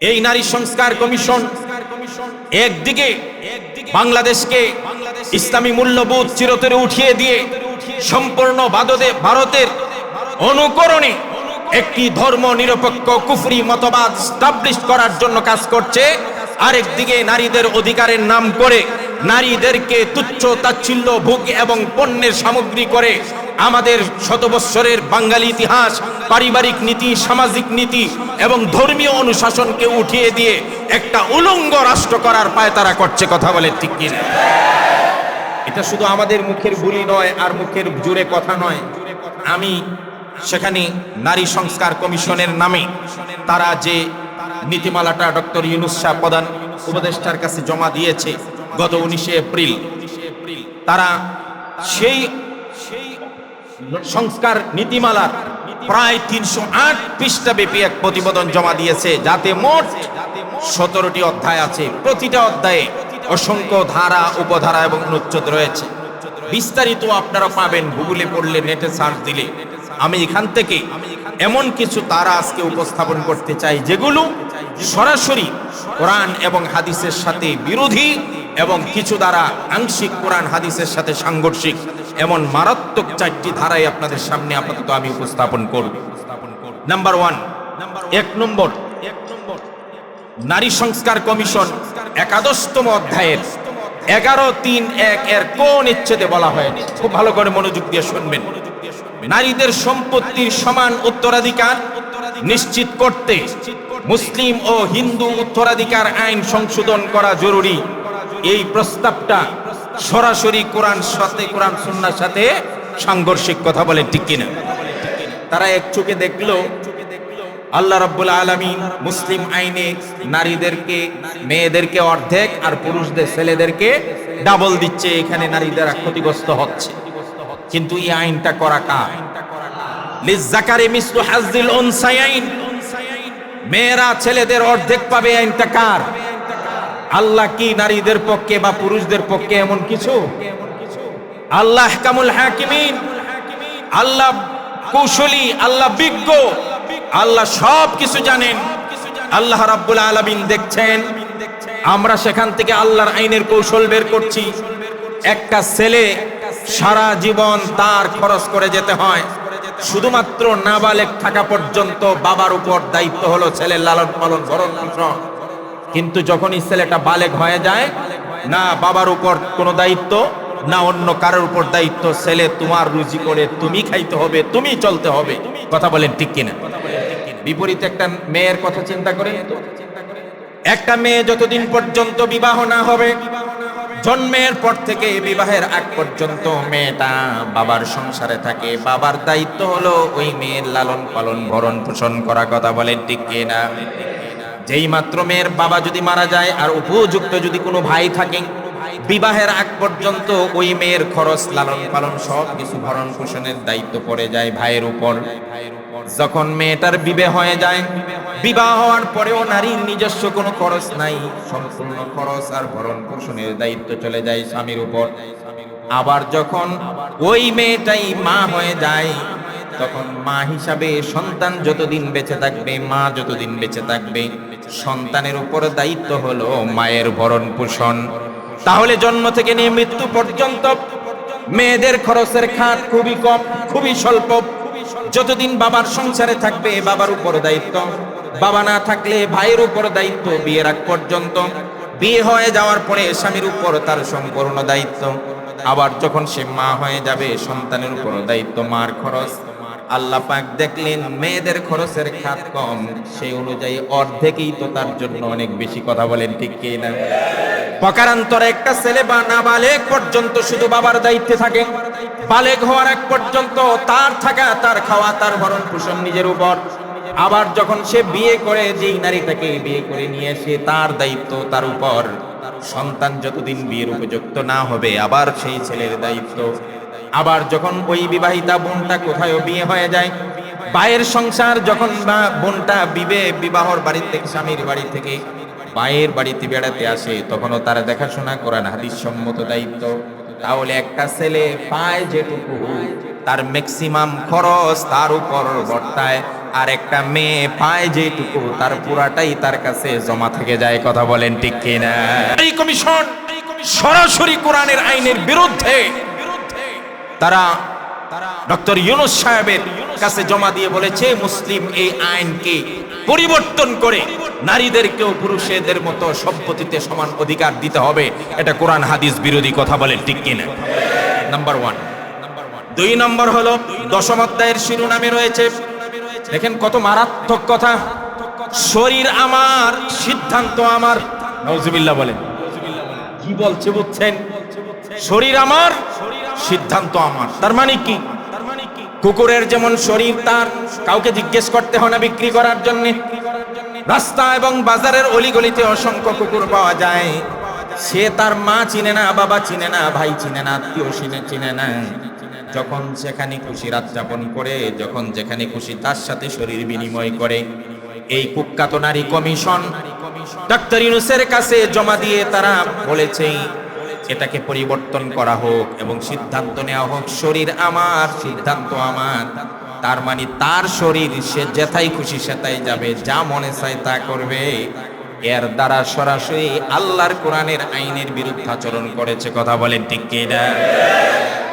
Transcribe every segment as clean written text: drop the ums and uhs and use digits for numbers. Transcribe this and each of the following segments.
এই নারী সংস্কার কমিশন একদিকে বাংলাদেশকে ইসলামী মূল্যবোধ চিরতরে উঠিয়ে দিয়ে সম্পূর্ণ ভারতের অনুকরণে একটি ধর্ম নিরপেক্ষ কুফরি মতবাদ স্টাবলিশ করার জন্য কাজ করছে, আরেকদিকে নারীদের অধিকারের নাম করে নারীদেরকে তুচ্ছ তাচ্ছিল্য ভোগ এবং পণ্যের সামগ্রী করে আমাদের শত বৎসরের বাঙালি ইতিহাস, পারিবারিক নীতি, সামাজিক নীতি এবং ধর্মীয় অনুশাসনকে উঠিয়ে দিয়ে একটা উলঙ্গ রাষ্ট্র করার পায়তারা করছে। কথা বলে ঠিক কিনা? এটা শুধু আমাদের মুখের বুলি নয় আর মুখের জোরে কথা নয়। আমি সেখানে নারী সংস্কার কমিশনের নামে তারা যে নীতিমালাটা ডক্টর ইউনূস শাহ প্রধান উপদেষ্টার কাছে জমা দিয়েছে গত 19 এপ্রিল, তারা সেই সংস্কার নীতিমালার প্রায় 308 পৃষ্ঠা ব্যাপী এক প্রতিবেদন জমা দিয়েছে, যাতে মোট 17টি অধ্যায় আছে। প্রতিটা অধ্যায়ে অসংখ্য ধারা, উপধারা এবং অনুচ্ছেদ রয়েছে। বিস্তারিত আপনারা পাবেন গুগলে পড়লে, নেটে সার্চ দিলে। আমি এখান থেকে এমন কিছু তারা আজকে উপস্থাপন করতে চাই যেগুলো সরাসরি কোরআন এবং হাদিসের সাথে বিরোধী এবং কিছু দ্বারা আংশিক কোরআন হাদিসের সাথে সাংঘর্ষিক। এমন মারাত্মক 4টি ধারাই আপনাদের সামনে আপাতত আমি উপস্থাপন করব। নাম্বার 1, 1 নম্বর, নারী সংস্কার কমিশন 11তম অধ্যায়ের 11.3.1 এর কোন ইচ্ছেতে বলা হয়নি। খুব ভালো করে মনোযোগ দিয়ে শুনবেন। নারীদের সম্পত্তির সমান উত্তরাধিকার নিশ্চিত করতে মুসলিম ও হিন্দু উত্তরাধিকার আইন সংশোধন করা জরুরি। এই প্রস্তাবটা সরাসরি কোরআন সুন্নাহর সাথে সাংঘর্ষিক। কথা বলে ঠিক কিনা? তারা এক চোখে দেখলো আল্লাহ রাব্বুল আলামিন মুসলিম আইনে নারীদেরকে, মেয়েদেরকে অর্ধেক আর পুরুষদের, ছেলেদেরকে ডাবল দিচ্ছে। এখানে নারীরা ক্ষতিগ্রস্ত হচ্ছে। কিন্তু এই আইনটা করা কার? লিজ্জাকারি মিসলু হাজ্জিল উনসায়াইন, মেয়েরা ছেলেদের অর্ধেক পাবে। আইনটা কার? আল্লাহ কি নারীদের পক্ষে বা পুরুষদের পক্ষে এমন কিছু? আল্লাহ আহকামুল হাকিমিন, আল্লাহ কৌশলী, আল্লাহ বিজ্ঞ, আল্লাহ সব কিছু জানেন। আল্লাহ রাব্বুল আলামিন দেখছেন। আমরা সেখান থেকে আল্লাহর আইনের কৌশল বের করছি। একটা ছেলে সারা জীবন তার খরচ করে যেতে হয়। শুধুমাত্র নাবালেগ থাকা পর্যন্ত বাবার উপর দায়িত্ব হলো ছেলের লালন পালন, ভরণ পোষণ। কিন্তু যখনই ছেলেটা বালেগ হয়ে যায়, না বাবার উপর কোনো দায়িত্ব, না অন্য কারোর উপর দায়িত্ব। ছেলে তোমার রুজি করে তুমি খাইতে হবে, তুমি চলতে হবে। কথা বলেন ঠিক কিনা? বিপরীত একটা মেয়ের কথা চিন্তা করেন তো। একটা মেয়ে যতদিন পর্যন্ত বিবাহ না হবে, জন্মের পর থেকে বিবাহের আগ পর্যন্ত মেয়েটা বাবার সংসারে থাকে। বাবার দায়িত্ব হলো ওই মেয়ের লালন পালন, ভরণ পোষণ করা। কথা বলেন ঠিক কিনা? যেই মাত্র মেয়ের বাবা যদি মারা যায় আর উপযুক্ত যদি কোনো ভাই থাকে, বিবাহের আগ পর্যন্ত ওই মেয়ের খরচ, লালন পালন সব কিছু, ভরণ পোষণের দায়িত্ব পড়ে যায় ভাইয়ের উপর। যখন মেয়েটার বিবাহ হয়ে যায়, বিবাহ হওয়ার পরেও নারীর নিজস্ব কোনো খরচ নাই। সম্পূর্ণ খরচ আর ভরণ পোষণের দায়িত্ব চলে যায় স্বামীর উপর। আবার যখন ওই মেয়েটাই মা হয়ে যায়, তখন মা হিসাবে সন্তান যতদিন বেঁচে থাকবে, মা যতদিন বেঁচে থাকবে, সন্তানের উপর দায়িত্ব হলো মায়ের ভরণ পোষণ। তাহলে জন্ম থেকে নিয়ে মৃত্যু পর্যন্ত মেয়েদের খরচের খাত খুবই কম, খুবই স্বল্প। যতদিন বাবার সংসারে থাকবে বাবার উপর দায়িত্ব, বাবা না থাকলে ভাইয়ের উপর দায়িত্ব বিয়ের আগ পর্যন্ত। বিয়ে হয়ে যাওয়ার পরে স্বামীর উপর তার সম্পূর্ণ দায়িত্ব। আবার যখন সে মা হয়ে যাবে, সন্তানের উপর দায়িত্ব, মার খরচ। আল্লাহ পাক দেখলেন মেয়েদের খরচের খাত কম, সেই অনুযায়ী অর্ধেকই তো তার জন্য অনেক বেশি। কথা বলেন ঠিক কি না? প্রকারান্তরে একটা ছেলে বা নাবালেগ পর্যন্ত শুধু বাবার দায়িত্বে থাকে। বালেগ হওয়ার আগ পর্যন্ত তার থাকা, তার খাওয়া, তার ভরণ পোষণ নিজের উপর। আবার যখন সে বিয়ে করে, যেই নারীটাকে বিয়ে করে নিয়ে এসে, তার দায়িত্ব তার উপর। সন্তান যতদিন বিয়ের উপযুক্ত না হবে, আবার সেই ছেলের দায়িত্ব। আবার যখন ওই বিবাহিতা বোনটা কোথায় বিয়ে হয়ে যায়, ভাইয়ের সংসার যখন বোনটা বিবাহর বাড়ি থেকে, স্বামীর বাড়ি থেকে ভাইয়ের বাড়িতে বেড়াতে আসে, তখনও তারা দেখাশোনা করান হাদিস সম্মত দায়িত্ব। তাহলে একটা ছেলে পায় যেটুকু, তার ম্যাক্সিমাম খরচ তার উপর বর্তায়। আর একটা মেয়ে পায় যেটুকু তার পুরাটাই তার কাছে জমা থেকে যায়। কথা বলেন ঠিক কিনা? এই কমিশন সরাসরি কোরআনের আইনের বিরুদ্ধে তারা ডক্টর ইউনূস সাহেবের কাছে জমা দিয়ে বলেছে মুসলিম এই আইনকে পরিবর্তন করে নারীদেরকেও পুরুষদের মতো সম্পত্তিতে সমান অধিকার দিতে হবে। এটা কোরআন হাদিস বিরোধী। কথা বলেন ঠিক কিনা? নাম্বার 1। 2 নম্বর হলো 10ম অধ্যায়ের শিরোনামে রয়েছে, দেখেন কত মারাত্মক কথা, শরীর আমার সিদ্ধান্ত আমার। নাউজুবিল্লাহ বলেন। কি বলছে বুঝছেন? শরীর আমার সিদ্ধান্ত আমার। তার মানে কি? কুকুরের যেমন শরীর তার, কাউকে জিজ্ঞেস করতে হয় না বিক্রি করার জন্য। রাস্তা এবং বাজারের অলিগলিতে অসংখ্য কুকুর পাওয়া যায়, সে তার মা চিনে না, বাবা চিনে না, ভাই চিনে না, আত্মীয় চিনে না। যখন সেখানে খুশি রাত যাপন করে, যখন যেখানে খুশি তার সাথে শরীর বিনিময় করে। এই কুখ্যাত নারী কমিশন ডক্টর ইউনূসের কাছে জমা দিয়ে তারা বলেছে এটাকে পরিবর্তন করা হোক এবং সিদ্ধান্ত নেওয়া হোক শরীর আমার সিদ্ধান্ত আমার। তার মানে তার শরীর, সে যেথায় খুশি সেটাই যাবে, যা মনে চায় তা করবে। এর দ্বারা সরাসরি আল্লাহর কোরআনের আইনের বিরুদ্ধাচরণ করেছে। কথা বলেন ঠিক কিনা?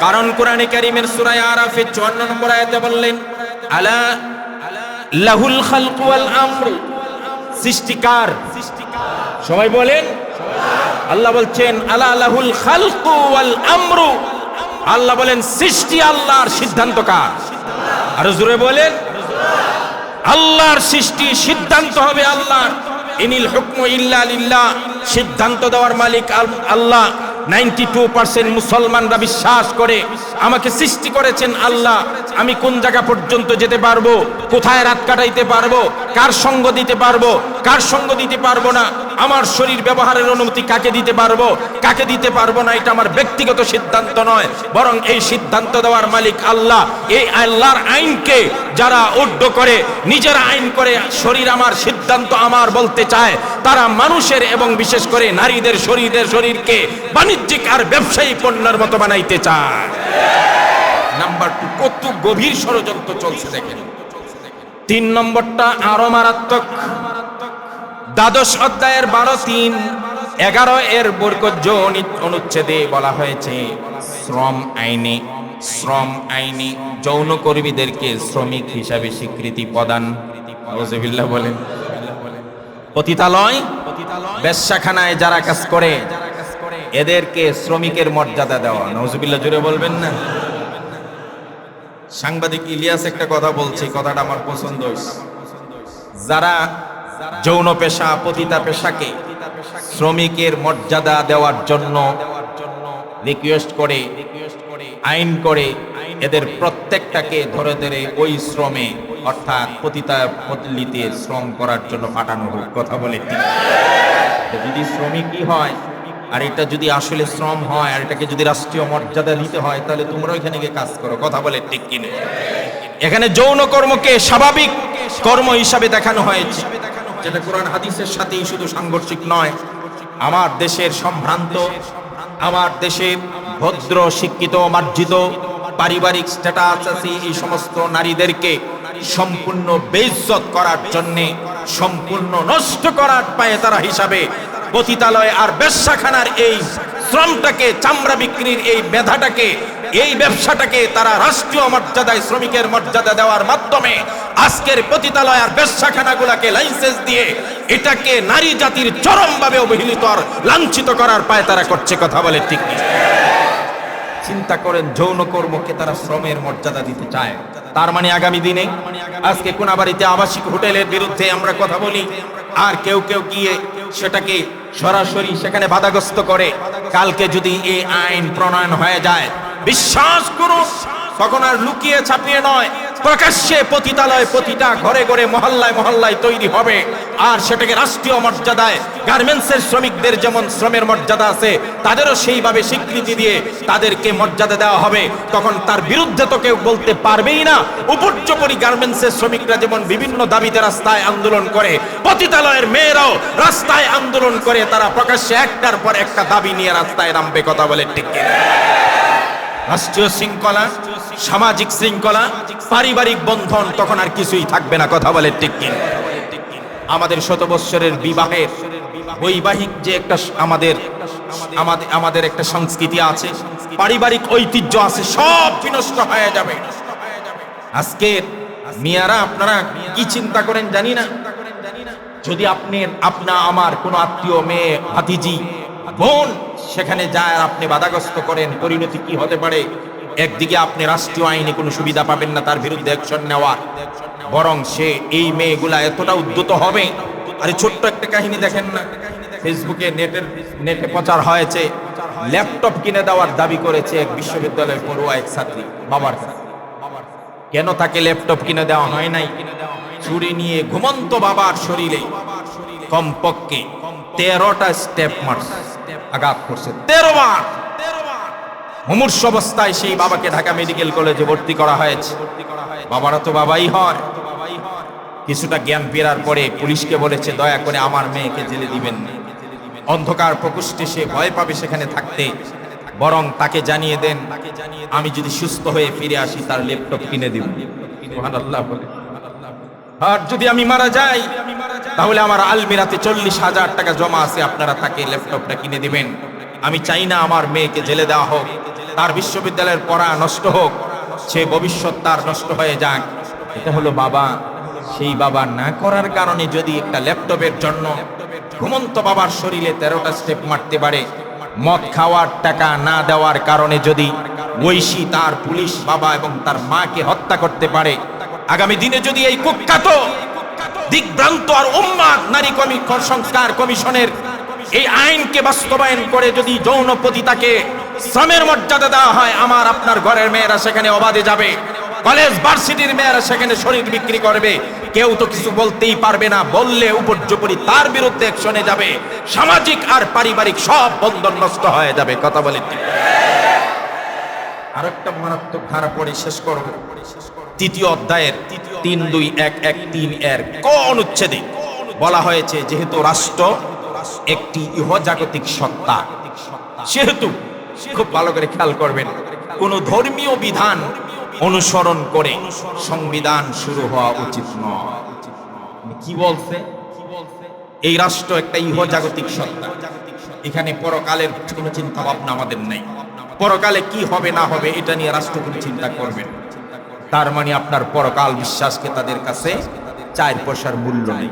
কারণ কোরআনে কারীমের সূরা আরাফে 54 নম্বর আয়াতে বললেন আলা লাহুল খালকু ওয়াল আমর, সৃষ্টিকার। সবাই বলেন আল্লাহ বলছেন আলা লাহুল খালকু ওয়াল আমরু, আল্লাহ বলেন সৃষ্টি আল্লাহর, সিদ্ধান্ত কার? আর জোরে বলেন আল্লাহর সৃষ্টি, সিদ্ধান্ত হবে আল্লাহর। ইনিল হুকমু ইল্লা লিল্লাহ, সিদ্ধান্ত দেওয়ার মালিক আল্লাহ। 92% মুসলমানরা বিশ্বাস করে আমাকে সৃষ্টি করেছেন আল্লাহ, আমি কোন জায়গা পর্যন্ত যেতে পারবো, কোথায় রাত কাটাইতে পারবো, কার সঙ্গ দিতে পারবো, কার সঙ্গ দিতে পারবো না, আমার শরীর ব্যবহারের অনুমতি কাকে দিতে পারবো, কাকে দিতে পারবো না, এটা আমার ব্যক্তিগত সিদ্ধান্ত নয়, বরং এই সিদ্ধান্ত দেওয়ার মালিক আল্লাহ। এই আল্লাহর আইনকে যারা উদ্ধ করে, নিজের আইন করে শরীর আমার সিদ্ধান্ত আমার বলতে চায়, তারা মানুষের এবং বিশেষ করে নারীদের শরীরকে বাণিজ্যিক আর ব্যবসায়ী পণ্যের মতো বানাইতে চায়। নাম্বার 2, কত গভীর ষড়যন্ত্র চলছে দেখেন। 3 নম্বরটা আরো মারাত্মক। দ্বাদশ অধ্যায়ের 12, 3, 11 এর বরকত অনুচ্ছেদে বলা হয়েছে শ্রম আইনে যৌন কর্মীদেরকে শ্রমিক হিসাবে স্বীকৃতি প্রদান। নাউজুবিল্লাহ বলেন। পতিতালয় বেশ্যাখানায় যারা কাজ করে এদেরকে শ্রমিকের মর্যাদা দেওয়া। নাউজুবিল্লাহ জোরে বলবেন না? সাংবাদিক ইলিয়াস একটা কথা বলছে, কথাটা আমার পছন্দ হয়েছে। যারা যৌন পেশা, পতিতা পেশাকে শ্রমিকের মর্যাদা দেওয়ার জন্য রিকোয়েস্ট করে, আইন করে, এদের প্রত্যেকটাকে ধরে ধরে ওই শ্রমে অর্থাৎ পতিতা পল্লীতে শ্রম করার জন্য পাঠানো হোক। কথা বলে ঠিক? যদি শ্রমিকই হয় আর এটা যদি আসলে শ্রম হয় আর এটাকে যদি রাষ্ট্রীয় মর্যাদা দিতে হয়, তাহলে তোমরা এখানে গিয়ে কাজ করো। কথা বলে ঠিক কিনা? এখানে যৌন কর্মকে স্বাভাবিক কর্ম হিসাবে দেখানো হয়েছে, যেটা কোরআন হাদিসের সাথেই শুধু সাংঘর্ষিক নয়। আমার দেশের সম্ভ্রান্ত, আমার দেশের ভদ্র, শিক্ষিত, মার্জিত, পারিবারিক স্ট্যাটাস আছে এই সমস্ত নারীদেরকে সম্পূর্ণ বেইজ্জত করার জন্য, সম্পূর্ণ নষ্ট করার পায়ে তারা হিসাবে পতিতালয় আর বেশ্যাখানার এই শ্রমটাকে, চামড়া বিক্রির এই মেধাটাকে, এই ব্যবসাটাকে তারা রাষ্ট্রীয় মর্যাদায় শ্রমিকের মর্যাদা দেওয়ার মাধ্যমে আজকের পতিতালয় আর বেশ্যাখানাগুলোকে লাইসেন্স দিয়ে এটাকে নারী জাতির চরমভাবে অবহেলিত আর লাঞ্ছিত করার পায়ে তারা করছে। কথা বলে ঠিক? চিন্তা করেন, যৌন কর্মকে তারা শ্রমের মর্যাদা দিতে চায়। তার মানে আগামী দিনে আজকে কোনাবাড়িতে আবাসিক হোটেলের বিরুদ্ধে আমরা কথা বলি, আর কেউ গিয়ে সেটাকে সরাসরি সেখানে বাধাগ্রস্ত করে। কালকে যদি এই আইন প্রণয়ন হয়ে যায়, বিশ্বাস করুন তখন আর লুকিয়ে ছাপিয়ে নয়, প্রকাশ্যে পতিতালয় প্রতিটা ঘরে ঘরে, মহল্লায় মহল্লায় তৈরি হবে। আর সেটাকে রাষ্ট্রীয় মর্যাদায়, গার্মেন্টসের শ্রমিকদের যেমন শ্রমের মর্যাদা আছে, তাদেরও সেইভাবে স্বীকৃতি দিয়ে তাদেরকে মর্যাদা দেওয়া হবে। তখন তার বিরুদ্ধে তো কেউ বলতে পারবেই না। উপর্যুপরি গার্মেন্টসের শ্রমিকরা যেমন বিভিন্ন দাবিতে রাস্তায় আন্দোলন করে, পতিতালয়ের মেয়েরাও রাস্তায় আন্দোলন করে। তারা প্রকাশ্যে একটার পর একটা দাবি নিয়ে রাস্তায় নামবে। কথা বলে ঠিক কিনা? রাষ্ট্রীয় শৃঙ্খলা সামাজিক শৃঙ্খলা, পারিবারিক বন্ধন তখন আর কিছুই থাকবে না। কথা বলে ঠিক কিনা? আমাদের শত বৎসরের বিবাহের বৈবাহিক যে একটা আমাদের একটা সংস্কৃতি আছে, পারিবারিক ঐতিহ্য আছে, সব বিনষ্ট হয়ে যাবে। আজকের মিয়ারা আপনারা কি চিন্তা করেন জানি না, যদি আমার কোনো আত্মীয়, মেয়ে, ভাতিজি, বোন সেখানে যায় আর আপনি বাধাগ্রস্ত করেন, পরিণতি কি হতে পারে? একদিকে আপনি রাষ্ট্রীয় আইনে কোনো সুবিধা পাবেন না তার বিরুদ্ধে অ্যাকশন নেওয়া, বরং সে এই মেয়েগুলা এতটা উদ্যত হবে। আরে ছোট্ট একটা কাহিনী দেখেন না, ফেসবুকে নেটে প্রচার হয়েছে, ল্যাপটপ কিনে দেওয়ার দাবি করেছে এক বিশ্ববিদ্যালয়ের পড়ুয়া এক ছাত্রী বাবার কাছে। কেন তাকে ল্যাপটপ কিনে দেওয়া হয় নাই? ছুরি নিয়ে ঘুমন্ত বাবার শরীরে কমপক্ষে 13টা স্টেপ আঘাত করছে, 13 বার। মুমূর্ষু অবস্থায় সেই বাবাকে ঢাকা মেডিকেল কলেজে ভর্তি করা হয়েছে। বাবারা তো বাবাই হয়। কিছুটা জ্ঞান ফেরার পরে পুলিশকে বলেছে, দয়া করে আমার মেয়েকে জেলে দিবেন না। অন্ধকার প্রকোষ্ঠে সে ভয় পাবে সেখানে থাকতে, বরং তাকে জানিয়ে দেন আমি যদি সুস্থ হয়ে ফিরে আসি তার ল্যাপটপ কিনে দিব। সুবহানাল্লাহ বলে। আর যদি আমি মারা যাই তাহলে আমার আলমিরাতে 40,000 টাকা জমা আছে, আপনারা তাকে ল্যাপটপটা কিনে দিবেন। আমি চাই না আমার মেয়েকে জেলে দেওয়া হোক, তার বিশ্ববিদ্যালয়ের পড়া নষ্ট হোক, সে ভবিষ্যৎ তার নষ্ট হয়ে যাক। এটা হলো বাবা। সেই বাবা না করার কারণে যদি একটা ল্যাপটপের জন্য ঘুমন্ত বাবার শরীরে 13টা স্টেপ মারতে পারে, মদ খাওয়ার টাকা না দেওয়ার কারণে যদি ঐশী তার পুলিশ বাবা এবং তার মাকে হত্যা করতে পারে, আগামী দিনে যদি এই কুখ্যাত দিকভ্রান্ত আর উম্মাদ নারী সংস্কার কমিশনের এই আইনকে বাস্তবায়ন করে যদি যৌন পতিতাকে শ্রমের মর্যাদা দেওয়া হয়, আমার আপনার ঘরের মেয়েরা সেখানে অবাধে যাবে, কলেজ ভার্সিটির মেয়েরা সেখানে শরীর বিক্রি করবে, কেউ তো কিছু বলতেই পারবে না। বললে উপর্যুপরি তার বিরুদ্ধে অ্যাকশনে যাবে, সামাজিক আর পারিবারিক সব বন্ধন নষ্ট হয়ে যাবে। কথা বলে ঠিক। আরেকটা মারাত্মক ধারা পড়ে শেষ করব। 3য় অধ্যায়ের 3.2.1.1.3 এর ক অনুচ্ছেদে বলা হয়েছে, যেহেতু রাষ্ট্র একটি ইহজাগতিক সত্তা, সেহেতু খুব ভালো করে খেয়াল করবেন, কোন ধর্মীয় বিধান অনুসরণ করে সংবিধান শুরু হওয়া উচিত নয়। কি বলছে? এই রাষ্ট্র একটা ইহজাগতিক সত্তা, এখানে পরকালের কোনো চিন্তা ভাবনা আমাদের নেই। পরকালে কি হবে না হবে এটা নিয়ে রাষ্ট্র কোনো চিন্তা করবেন। তার মানে আপনার পরকাল বিশ্বাসকে তাদের কাছে 4 পয়সার মূল্য নেই।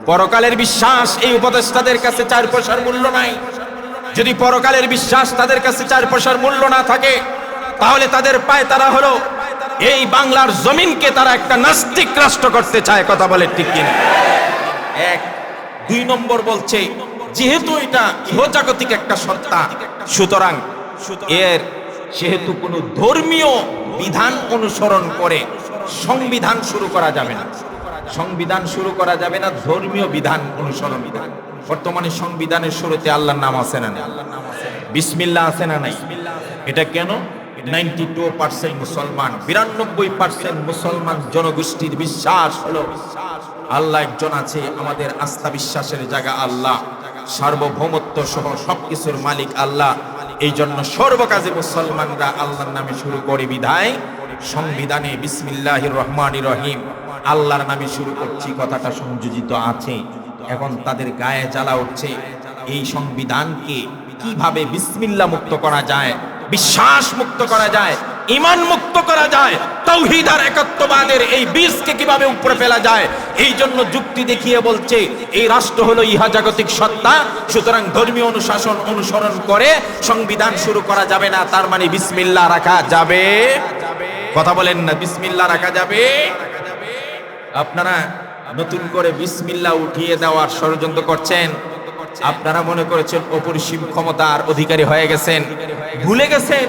পরকালের বিশ্বাস এই উপদেষ্টাদের কাছে 4 পয়সার মূল্য নাই। যদি পরকালের বিশ্বাস তাদের কাছে 4 পয়সার মূল্য না থাকে, তাহলে তাদের পায় তারা হলো এই বাংলার জমিনকে তারা একটা নাস্তিক রাষ্ট্র করতে চায়। কথা বলে ঠিক কিনা? 2 নম্বর বলছে, যেহেতু এটা ইহজাগতিক একটা সত্তা, সুতরাং সেহেতু কোনো ধর্মীয় বিধান অনুসরণ করে সংবিধান শুরু করা যাবে না। সংবিধান শুরু করা যাবে না ধর্মীয় বিধান অনুসরণ। বর্তমানে সংবিধানের শুরুতে আল্লাহর নাম আছে না নাই? বিসমিল্লাহ আছে না নাই? এটা কেন? 92% মুসলমান, 92% মুসলমান জনগোষ্ঠীর বিশ্বাস হলো আল্লাহ একজন আছে। আমাদের আস্থা বিশ্বাসের জায়গা আল্লাহ, সার্বভৌমত্ব সহ সবকিছুর মালিক আল্লাহ। এই জন্য সর্বকাজে মুসলমানরা আল্লাহর নামে শুরু করে বিধায় সংবিধানে বিসমিল্লাহির রহমানির রহিম আল্লাহর নামে শুরু করছি কথাটা সংযোজিত আছে। এখন তাদের গায়ে জ্বালা উঠছে, এই সংবিধানকে কিভাবে বিসমিল্লাহ মুক্ত করা যায়, বিশ্বাস মুক্ত করা যায়, ঈমান মুক্ত করা যায়, তাওহীদ আর একাত্মবাদের এই বীজকে কিভাবে উপরে ফেলা যায়। এই জন্য যুক্তি দেখিয়ে বলছে এই রাষ্ট্র হলো ইহজাগতিক সত্তা, সুতরাং ধর্মীয় অনুশাসন অনুসরণ করে সংবিধান শুরু করা যাবে না। তার মানে বিসমিল্লাহ রাখা যাবে? কথা বলেন না, বিসমিল্লাহ রাখা যাবে? আপনারা নতুন করে বিসমিল্লাহ উঠিয়ে দেওয়ার ষড়যন্ত্র করছেন। আপনারা মনে করেছেন অপরিসীম ক্ষমতার অধিকারী হয়ে গেছেন, ভুলে গেছেন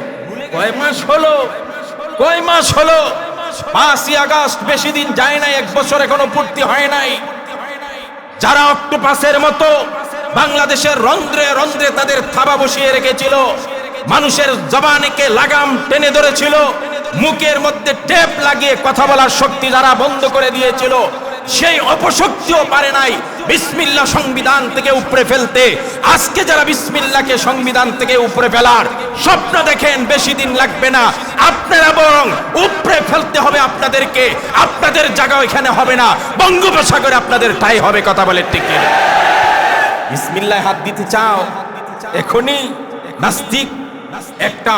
কয় মাস হলো 5ই আগস্ট বেশি দিন যায় নাই, 1 বছর এখনো পূর্তি হয় নাই। যারা অক্টোপাসের মতো বাংলাদেশের রন্ধ্রে রন্ধ্রে তাদের থাবা বসিয়ে রেখেছিল, মানুষের জবানকে লাগাম টেনে ধরেছিল, মুখের মধ্যে টেপ লাগিয়ে কথা বলার শক্তি যারা বন্ধ করে দিয়েছিল, সেই অপশক্তিও পারে নাই বিসমিল্লাহ সংবিধান থেকে উপরে ফেলতে। আজকে যারা বিসমিল্লাহকে সংবিধান থেকে উপরে ফেলার স্বপ্ন দেখেন, বেশি দিন লাগবে না, আপনারা বরং উপরে ফেলতে হবে আপনাদেরকে। আপনাদের জায়গা এখানে হবে না, বঙ্গোপসাগরে আপনাদের ঠাঁই হবে। কথা বলে ঠিক কিনা? বিসমিল্লাহ হাত দিতে চাও এখনই? নাস্তিক একটা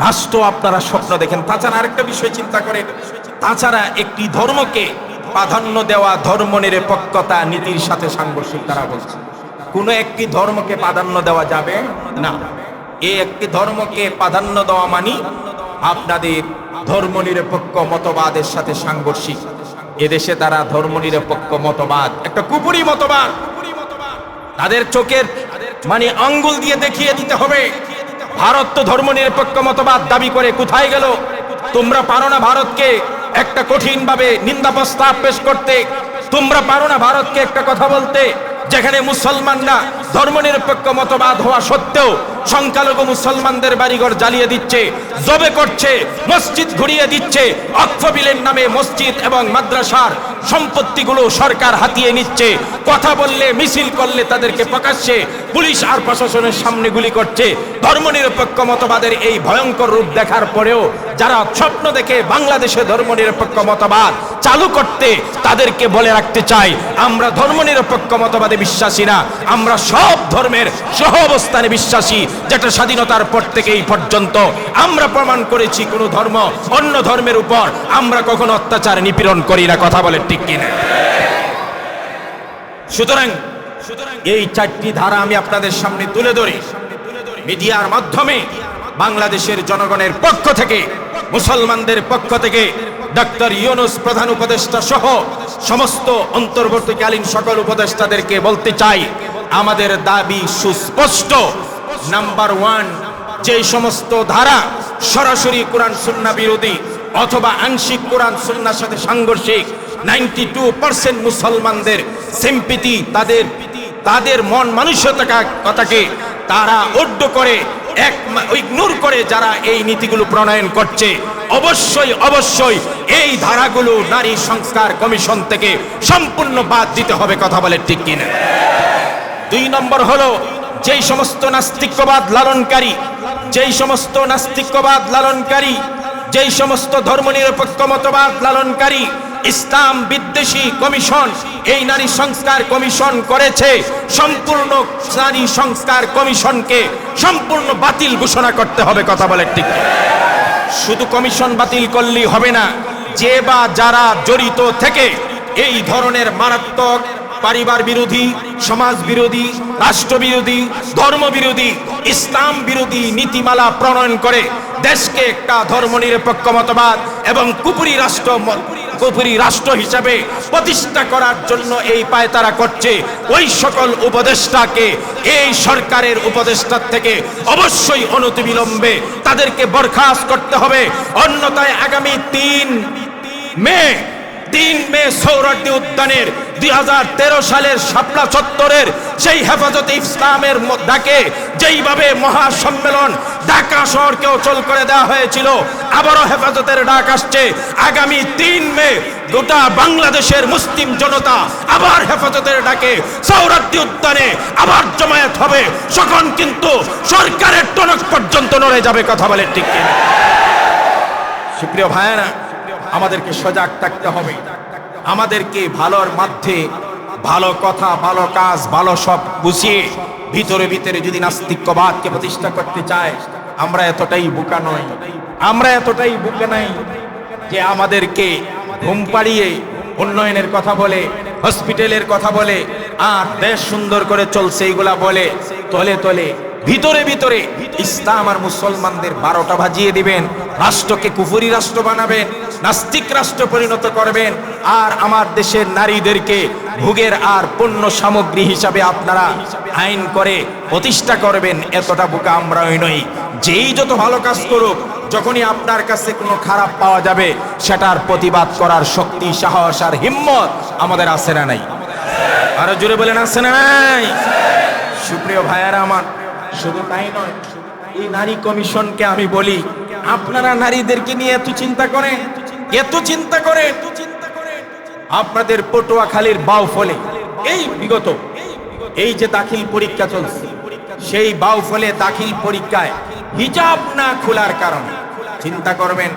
রাষ্ট্র আপনারা স্বপ্ন দেখেন। তাছাড়া আরেকটা বিষয় চিন্তা করেন, তাছাড়া একটি ধর্মকে প্রাধান্য দেওয়া ধর্মনিরপেক্ষতা নীতির সাথে সাংঘর্ষিক। তারা বলছে কোনো একটি ধর্মকে প্রাধান্য দেওয়া যাবে না। এই একটি ধর্মকে প্রাধান্য দেওয়া মানে আপনাদের ধর্মনিরপেক্ষ মতবাদের সাথে সাংঘর্ষিক। এদেশে তারা ধর্মনিরপেক্ষ মতবাদ একটা কুপুরি মতবাদ, তাদের চোখের মানে আঙ্গুল দিয়ে দেখিয়ে দিতে হবে। ভারত তো ধর্মনিরপেক্ষ মতবাদ দাবি করে, কোথায় গেল? তোমরা পারো না ভারতকে একটা কঠিন ভাবে নিন্দা প্রস্তাব পেশ করতে? তোমরা পারো না ভারতকে একটা কথা বলতে যেখানে মুসলমানরা ধর্মনিরপেক্ষ মতবাদ হওয়া সত্ত্বেও সংখ্যালঘু মুসলমানদের বাড়িঘর জ্বালিয়ে দিচ্ছে, জবে করছে, মসজিদ ঘুরিয়ে দিচ্ছে, ওয়াকফ বিলের নামে মসজিদ এবং মাদ্রাসার সম্পত্তিগুলো সরকার হাতিয়ে নিচ্ছে। কথা বললে, মিছিল করলে তাদেরকে প্রকাশ্যে পুলিশ আর প্রশাসনের সামনে গুলি করছে। ধর্মনিরপেক্ষ মতবাদের এই ভয়ঙ্কর রূপ দেখার পরেও যারা স্বপ্ন দেখে বাংলাদেশে ধর্মনিরপেক্ষ মতবাদ চালু করতে, তাদেরকে বলে রাখতে চাই, আমরা ধর্মনিরপেক্ষ মতবাদে বিশ্বাসী না, আমরা সব ধর্মের সহ অবস্থানে বিশ্বাসী। যেটা স্বাধীনতার পর থেকে এই পর্যন্ত আমরা প্রমাণ করেছি, কোন ধর্ম অন্য ধর্মের উপর আমরা কখনো অত্যাচার নিপীড়ন করি না। কথা বলে ঠিক কিনা? সুতরাং এই চারটি ধারা আমি আপনাদের সামনে তুলে ধরি। মিডিয়ার মাধ্যমে বাংলাদেশের জনগণের পক্ষ থেকে, মুসলমানদের পক্ষ থেকে ডক্টর ইউনূস প্রধান উপদেষ্টা সহ সমস্ত অন্তর্বর্তীকালীন সকল উপদেষ্টাদেরকে বলতে চাই, আমাদের দাবি সুস্পষ্ট। নাম্বার 1, যেই সমস্ত ধারা সরাসরি কোরআন সুন্নাহ বিরোধী অথবা আংশিক কোরআন সুন্নাহর সাথে সাংঘর্ষিক, 92% মুসলমানদের সিম্পিতি, তাদের মন মানসিকতাকে তারা অড্ড করে, ইগনোর করে যারা এই নীতিগুলো প্রণয়ন করছে, অবশ্যই এই ধারাগুলো নারী সংস্কার কমিশন থেকে সম্পূর্ণ বাদ দিতে হবে। কথা বলে ঠিক কিনা? 2 নম্বর হলো, যেই সমস্ত নাস্তিক্যবাদ লালনকারী, যেই সমস্ত ধর্মনিরপেক্ষ মতবাদ লালনকারী ইসলাম বিদ্বেষী কমিশন এই নারী সংস্কার কমিশন করেছে, সম্পূর্ণ নারী সংস্কার কমিশনকে সম্পূর্ণ বাতিল ঘোষণা করতে হবে। কথা বলে ঠিক। শুধু কমিশন বাতিল করলেই হবে না, যে বা যারা জড়িত থেকে এই ধরনের মারাত্মক পরিবার বিরোধী, সমাজ বিরোধী, রাষ্ট্র বিরোধী, ধর্ম বিরোধী, ইসলাম বিরোধী নীতিমালা প্রণয়ন করে দেশকে একটা ধর্মনিরপেক্ষ মতবাদ এবং কুপুরি রাষ্ট্র হিসাবে প্রতিষ্ঠা করার জন্য এই পায়তারা করছে, ওই সকল উপদেষ্টাকে এই সরকারের উপদেষ্টার থেকে অবশ্যই অনতিবিলম্বে তাদেরকে বরখাস্ত করতে হবে। অন্যথায় আগামী 3 মে সোহরাওয়ার্দী উদ্যানের 2013 সালের শাপলা চত্বরের সেই হেফাজতে ইসলামের ডাকে যেইভাবে মহাসম্মেলন ঢাকা শহরকে অচল করে দেওয়া হয়েছিল, আবারও হেফাজতের ডাক আসছে। আগামী 3 মে গোটা বাংলাদেশের মুসলিম জনতা আবার হেফাজতের ডাকে সোহরাওয়ার্দী উদ্যানে আবার জমায়েত হবে। তখন কিন্তু সরকারের টনক পর্যন্ত নড়ে যাবে। কথা বলে ঠিক কিনা? সুপ্রিয় ভাইয়েরা, আমাদেরকে সজাগ থাকতে হবে। আমাদেরকে ভালোর মধ্যে ভালো কথা, ভালো কাজ, ভালো সব বুঝিয়ে ভিতরে যদি নাস্তিক্যবাদকে প্রতিষ্ঠা করতে চায়, আমরা এতটাই বোকা নই, যে আমাদেরকে ঘুম পাড়িয়ে উন্নয়নের কথা বলে, হসপিটালের কথা বলে, আর দেশ সুন্দর করে চলছে এইগুলা বলে তলে ভিতরে ইসলাম আর মুসলমানদের 12টা বাজিয়ে দিবেন, রাষ্ট্রকে কুফরি রাষ্ট্র বানাবেন, নাস্তিক রাষ্ট্র পরিণত করবেন, আর আমার দেশের নারীদেরকে ভোগের আর পণ্য সামগ্রী হিসাবে আপনারা আইন করে প্রতিষ্ঠা করবেন। এতটা বোকা আমরাই নই। যেই যত ভালো কাজ করুক, যখনই আপনার কাছে কোনো খারাপ পাওয়া যাবে, সেটার প্রতিবাদ করার শক্তি, সাহস আর হিম্মত আমাদের আছে না নাই? আরো জোরে বলেন, আছে না নাই? সুপ্রিয় ভাইয়ারা আমার, শুধু তাই নয়, এই নারী কমিশনকে আমি বলি, আপনারা নারীদেরকে নিয়ে এত চিন্তা করেন, আপনাদের পটুয়াখালীর বাউফলে এই বিগত এই যে দাখিল পরীক্ষা চলছে, সেই বাউফলে দাখিল পরীক্ষায় হিজাব না খোলার কারণে, চিন্তা করবেন,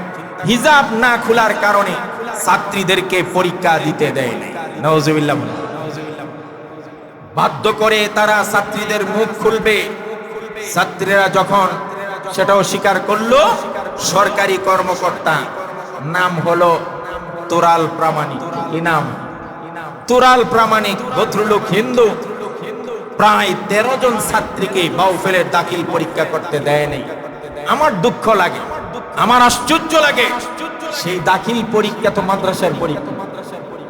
হিজাব না খোলার কারণে ছাত্রীদেরকে পরীক্ষা দিতে দেয় নাই। নাউজুবিল্লাহ। বাধ্য করে তারা ছাত্রীদের মুখ খুলবে। ছাত্রীরা যখন সেটাও স্বীকার করলো, সরকারি কর্মকর্তা, নাম হলো তুরাল প্রামাণিক। কি নাম? তুরাল প্রামাণিক, ভদ্রলোক, হিন্দু। প্রায় 13 জন ছাত্রীকে বাউফলের দাখিল পরীক্ষা করতে দেয় নাই। আমার দুঃখ লাগে, আমার আশ্চর্য লাগে। সেই দাখিল পরীক্ষা তো মাদ্রাসার পরীক্ষা,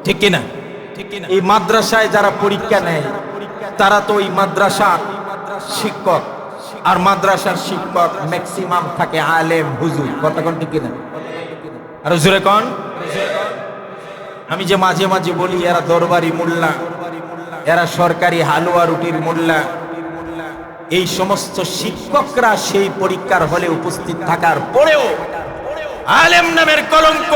ঠিক কিনা? এই মাদ্রাসায় যারা পরীক্ষা নেয় তারা তো ওই মাদ্রাসার শিক্ষক, আর মাদ্রাসার শিক্ষক ম্যাক্সিমাম থাকে আলেম, হুজুর। কতক্ষণ, ঠিক কিনা? আর জোরে কোন? আমি যে মাঝে মাঝে বলি এরা দরবারি মোল্লা, এরা সরকারি হালুয়া রুটির মোল্লা। এই সমস্ত শিক্ষকরা সেই পরীক্ষার হলে উপস্থিত থাকার পরেও আলেম নামের কলঙ্ক,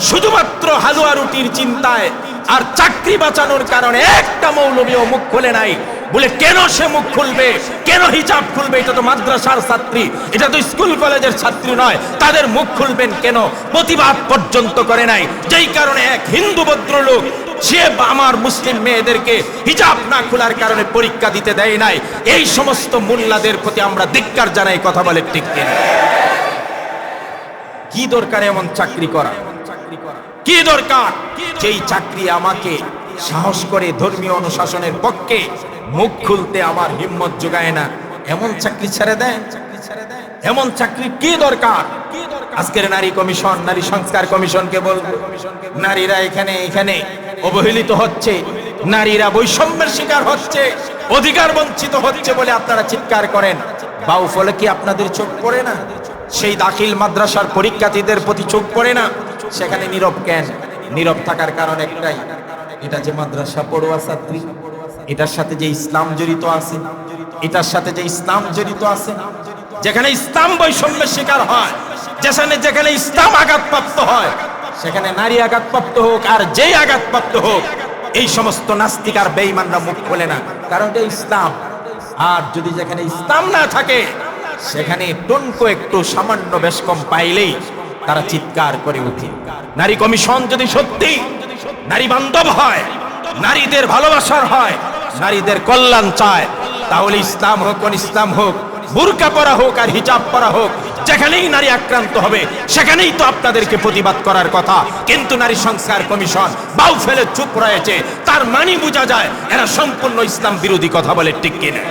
শুধুমাত্র হালুয়া রুটির চিন্তায় আর চাকরি বাঁচানোর কারণে একটা মৌলবীও মুখ খুলে নাই। বলে কেন সে মুখ খুলবে, কেন হিজাব খুলবে? এটা তো মাদ্রাসার ছাত্রী, এটা তো স্কুল কলেজের ছাত্রী নয়, তাদের মুখ খুলবেন কেন? প্রতিবাদ পর্যন্ত করে নাই। যেই কারণে এক হিন্দু ভদ্রলোক, সে আমার মুসলিম মেয়েদেরকে হিজাব না খোলার কারণে পরীক্ষা দিতে দেয় নাই। এই সমস্ত মোল্লাদের প্রতি আমরা ধিক্কার জানাই। কথা বলে ঠিক কিনা? কি দরকার এমন চাকরি করা? কি দরকার? যেই চাকরি আমাকে সাহস করে ধর্মীয় অনুশাসনের পক্ষে মুখ খুলতে আমার হিম্মত যোগায় না, এমন চাকরি ছেড়ে দেয়। এমন চাকরি কি দরকার? আজকের নারী কমিশন, নারী সংস্কার কমিশনকে বলবো, নারীরা এখানে এখানে অবহেলিত হচ্ছে, নারীরা বৈষম্যের শিকার হচ্ছে, অধিকার বঞ্চিত হচ্ছে বলে আপনারা চিৎকার করেন। বাউফলে কি আপনাদের চোখ পড়ে না? সেই দাখিল মাদ্রাসার পরীক্ষার্থীদের প্রতি চোখ পড়ে না? সেখানে নীরব কেন? নীরব থাকার কারণ একটাই, এটা যে মাদ্রাসা পড়ুয়া ছাত্রী, এটার সাথে যে ইসলাম জড়িত আছে, এটার সাথে যে ইসলাম জড়িত আছে। যেখানে ইসলাম বৈষম্যের শিকার হয়, যেখানে ইসলাম আঘাতপ্রাপ্ত হয়, সেখানে নারী আঘাতপ্রাপ্ত হোক আর যেই আঘাতপ্রাপ্ত হোক, এই সমস্ত নাস্তিক আর বেঈমানরা মুখ খোলে না, কারণ এটা ইসলাম। আর যদি যেখানে ইসলাম না থাকে, সেখানে টনকো একটু সামান্য বেশ কম পাইলেই তারা চিৎকার করে ওঠে। নারী কমিশন যদি সত্যি নারী বান্ধব হয়, নারীদের ভালোবাসার হয়, নারীদের কল্যাণ চায়, তাহলে ইসলাম হোক, কোন ইসলাম হোক, বুরকা পরা হোক আর হিজাব পরা হোক, যেখানেই নারী আক্রান্ত হবে সেখানেই তো আপনাদেরকে প্রতিবাদ করার কথা। কিন্তু নারী সংস্কার কমিশন বাউ ফেলে চুপ রয়েছে, তার মানে বোঝা যায় এরা সম্পূর্ণ ইসলাম বিরোধী। কথা বলে ঠিক কিনা?